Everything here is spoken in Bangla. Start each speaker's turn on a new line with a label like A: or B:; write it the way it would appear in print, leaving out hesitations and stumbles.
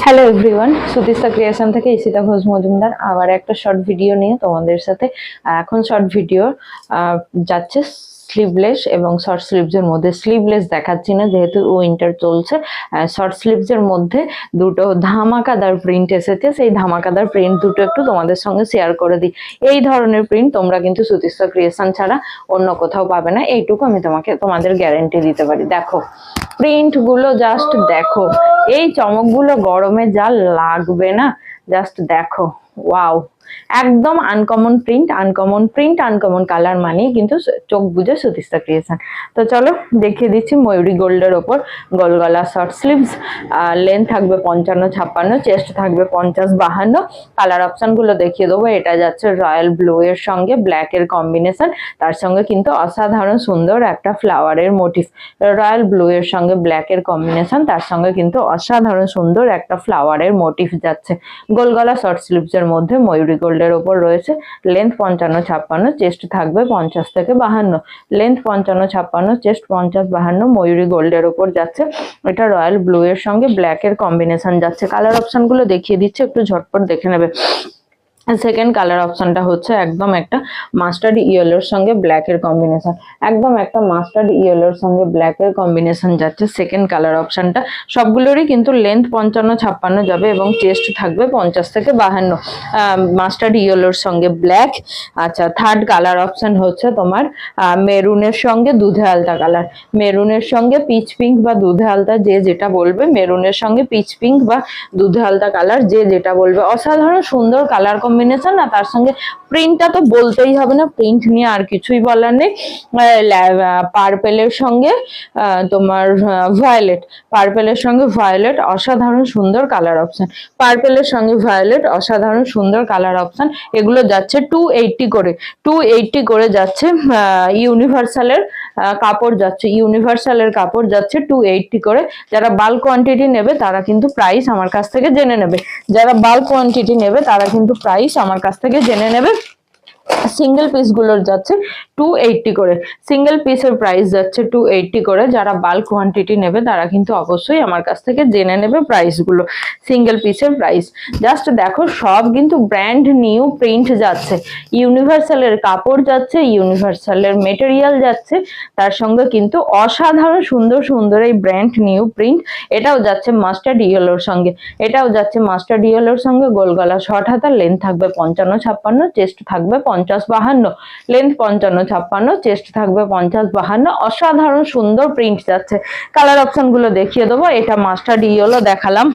A: হ্যালো এভরিওয়ান, সুতিস্তা ক্রিয়েশন থেকে ইশিতা ঘোষ মজুমদার আবার একটা শর্ট ভিডিও নিয়ে তোমাদের সাথে। এখন শর্ট ভিডিও যাচ্ছে স্লিভলেস এবং শর্ট স্লিভসের মধ্যে। স্লিভলেস দেখাচ্ছি না যেহেতু উইন্টার চলছে। শর্ট স্লিভসের মধ্যে দুটো ধামাকাদার প্রিন্ট এসেছে, সেই ধামাকাদার প্রিন্ট দুটো একটু তোমাদের সঙ্গে শেয়ার করে দিই। এই ধরনের প্রিন্ট তোমরা কিন্তু সুতিস্তা ক্রিয়েশন ছাড়া অন্য কোথাও পাবে না, এইটুকু আমি তোমাদের গ্যারেন্টি দিতে পারি। দেখো প্রিন্ট গুলো, জাস্ট দেখো, এই চমকগুলো গরমে যা লাগবে না, জাস্ট দেখো। ওয়াও, একদম আনকমন প্রিন্ট, আনকমন কালার মানেই কিন্তু চোখ বুঝে সুতিস্তা ক্রিয়েশন। তো চলো দেখিয়ে দিচ্ছি ময়ূরী গোল্ডের ওপর গোল গলা শর্ট স্লিভস। লেন্থ থাকবে 55-56, চেস্ট থাকবে 50-52। কালার অপশন গুলো দেখিয়ে দেবো। এটা যাচ্ছে রয়্যাল ব্লু এর সঙ্গে ব্ল্যাক এর কম্বিনেশন, তার সঙ্গে কিন্তু অসাধারণ সুন্দর একটা ফ্লাওয়ারের মোটিভ। রয়্যাল ব্লু এর সঙ্গে ব্ল্যাক এর কম্বিনেশন, তার সঙ্গে কিন্তু অসাধারণ সুন্দর একটা ফ্লাওয়ারের মোটিভ যাচ্ছে। গোল গলা শর্ট স্লিভস এর মধ্যে ময়ূরী গোল্ডের ওপর রয়েছে। লেন্থ 55-56, চেস্ট থাকবে 50-52। লেন্থ 55-56, চেস্ট 50-52, ময়ূরী গোল্ডের ওপর যাচ্ছে। এটা রয়্যাল ব্লু এর সঙ্গে ব্ল্যাক এর কম্বিনেশন যাচ্ছে। কালার অপশন গুলো দেখিয়ে দিচ্ছে, একটু ঝটপট দেখে নেবে। সেকেন্ড কালার অপশনটা হচ্ছে একদম একটা মাস্টার্ড ইয়েলোর সঙ্গে ব্ল্যাক এর কম্বিনেশন, একদম একটা মাস্টার্ড ইয়েলোর সঙ্গে ব্ল্যাক এর কম্বিনেশন যাচ্ছে সেকেন্ড কালার অপশনটা। সবগুলোরই কিন্তু লেন্থ 55-56 যাবে এবং চেস্ট থাকবে 50-52, মাস্টার্ড ইয়েলোর সঙ্গে ব্ল্যাক। আচ্ছা, থার্ড কালার অপশন হচ্ছে তোমার মেরুনের সঙ্গে দুধে আলতা কালার, মেরুনের সঙ্গে পিচ পিঙ্ক বা দুধে আলতা, যে যেটা বলবে। মেরুনের সঙ্গে পিচ পিঙ্ক বা দুধে আলতা কালার, যে যেটা বলবে। অসাধারণ সুন্দর কালার কম্বিনেশন। আর তার সঙ্গে প্রিন্টটা তো বলতেই হবে না, প্রিন্ট নিয়ে আর কিছুই বলার নেই। পার্পেলের সঙ্গে তোমার ভায়োলেট, পার্পেলের সঙ্গে ভায়োলেট, অসাধারণ সুন্দর কালার অপশন। পার্পেলের সঙ্গে ভায়োলেট, অসাধারণ সুন্দর কালার অপশন। এগুলো যাচ্ছে 280 করে, 280 করে যাচ্ছে। ইউনিভার্সালের কাপড় যাচ্ছে, ইউনিভার্সালের কাপড় যাচ্ছে 280 করে। যারা বাল্ক কোয়ান্টিটি নেবে তারা কিন্তু প্রাইস আমার কাছ থেকে জেনে নেবে, যারা বাল্ক কোয়ান্টিটি নেবে তারা কিন্তু প্রাইস আমার কাছ থেকে জেনে নেবে। সিঙ্গেল পিস গুলোর যাচ্ছে 280 করে, সিঙ্গেল পিসের প্রাইস যাচ্ছে 280 করে। যারা বাল্ক কোয়ান্টিটি নেবে তারা কিন্তু অবশ্যই আমার কাছ থেকে জেনে নেবে প্রাইস গুলো, সিঙ্গেল পিসের প্রাইস। জাস্ট দেখো, সব কিন্তু ব্র্যান্ড নিউ প্রিন্ট যাচ্ছে। ইউনিভার্সালের কাপড় যাচ্ছে, ইউনিভার্সালের মেটেরিয়াল যাচ্ছে, তার সঙ্গে কিন্তু অসাধারণ সুন্দর সুন্দর এই ব্র্যান্ড নিউ প্রিন্ট। এটাও যাচ্ছে মাস্টার্ড ইয়েলোর সঙ্গে, এটাও যাচ্ছে মাস্টার্ড ইয়েলোর সঙ্গে গোল গলা শর্ট হাতা। লেন্থ থাকবে 55-56, চেস্ট থাকবে 50-52। লেন্থ 55-56, চেস্ট থাকবে 50-52। অসাধারণ সুন্দর প্রিন্ট যাচ্ছে। কালার অপশন গুলো দেখিয়ে দেবো। এটা মাস্টার্ড ইয়েলো দেখালাম।